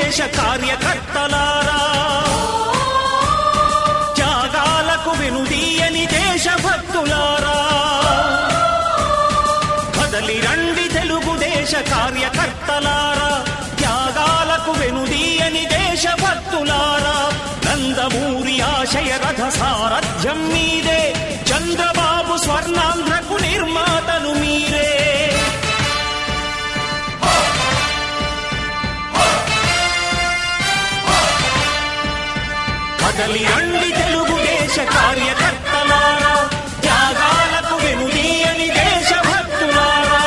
తెలుగుదేశ కార్యకర్తలారా, త్యాగాలకు వెనుదీయని దేశభక్తులారా, కదలి రండి తెలుగుదేశ కార్యకర్తలారా, త్యాగాలకు వెనుదీయని దేశభక్తులారా. నందమూరి ఆశయ రథ సారథ్యం మీదే, చంద్రబాబు స్వర్ణాంధ్రకు నిర్మాతలు మీరే. కదలి రండి తెలుగుదేశ కార్యకర్తలారా, త్యాగాలకు వెనుదీయని దేశభక్తులారా.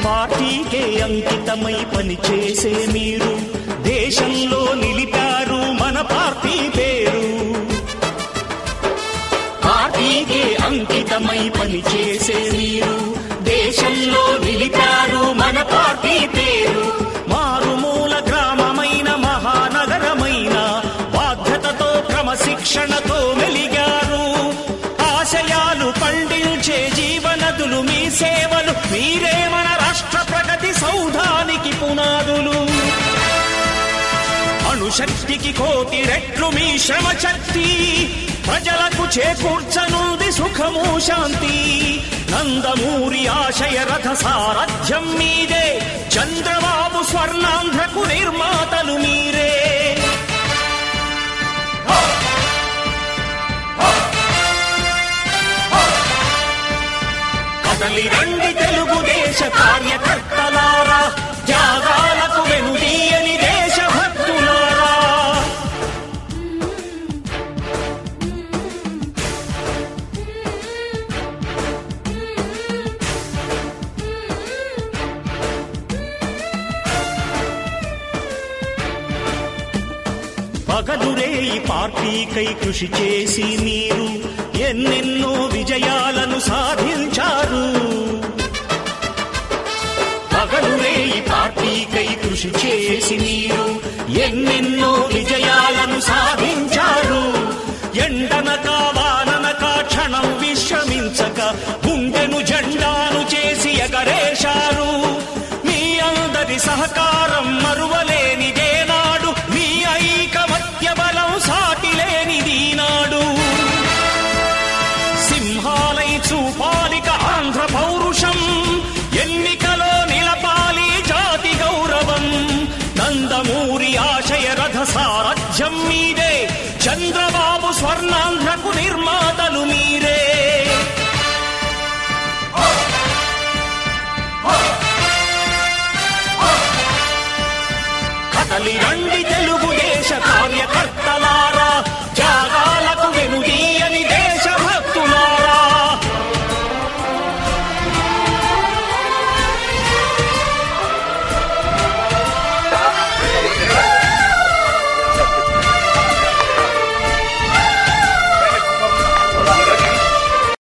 పార్టీకే అంకితమై పనిచేసే మీరు దేశంలో నిలిపారు మన పార్టీ పేరు. పార్టీకే అంకితమై పనిచేసే మీరు దేశంలో నిలిపారు మన పార్టీ పేరు. మారుమూల గ్రామమైన మహానగరమైన బాధ్యతతో క్రమశిక్షణతో మెలిగారు. ఆశయాలు పండించే జీవనదులు మీ సేవలు, మీరే మన రాష్ట్ర ప్రగతి సౌధానికి పునాదులు. అణుశక్తికి కోటి రెట్లు మీ శ్రమ శక్తి, ప్రజలకు చేకూర్చనుంది సుఖము శాంతి. నందమూరి ఆశయ రథ సారథ్యం మీదే, చంద్రబాబు స్వర్ణాంధ్రకు నిర్మాతలు మీరే. కదలి రండి తెలుగుదేశ కార్యకర్తలారా, త్యాగాలకు వెనుదీయని దేశభక్తులారా. పగలురే ఈ పార్టీకై కృషి చేసి మీరు ఎన్నెన్నో విజయాలను సాధించారు. పగలురే ఈ పార్టీకై కృషి చేసి మీరు ఎన్నెన్నో విజయాలను సాధించారు. ఎండనక వాననక క్షణం విశ్రమించక గుండెను జెండాను చేసి ఎగరేశారు. మీ అందరి సహకారం మరువలేనిదే నాడు, మీ ఐకమత్య బలం సాటిలేనిది నాడు. సింహాలై చూపాలిక ఆంధ్ర పౌరుషం, ఎన్నికలో నిలపాలి జాతి గౌరవం. నందమూరి ఆశయ రథ సారథ్యం మీదే, చంద్రబాబు స్వర్ణాంధ్రకు నిర్మాతలు మీరే. కదలి రండి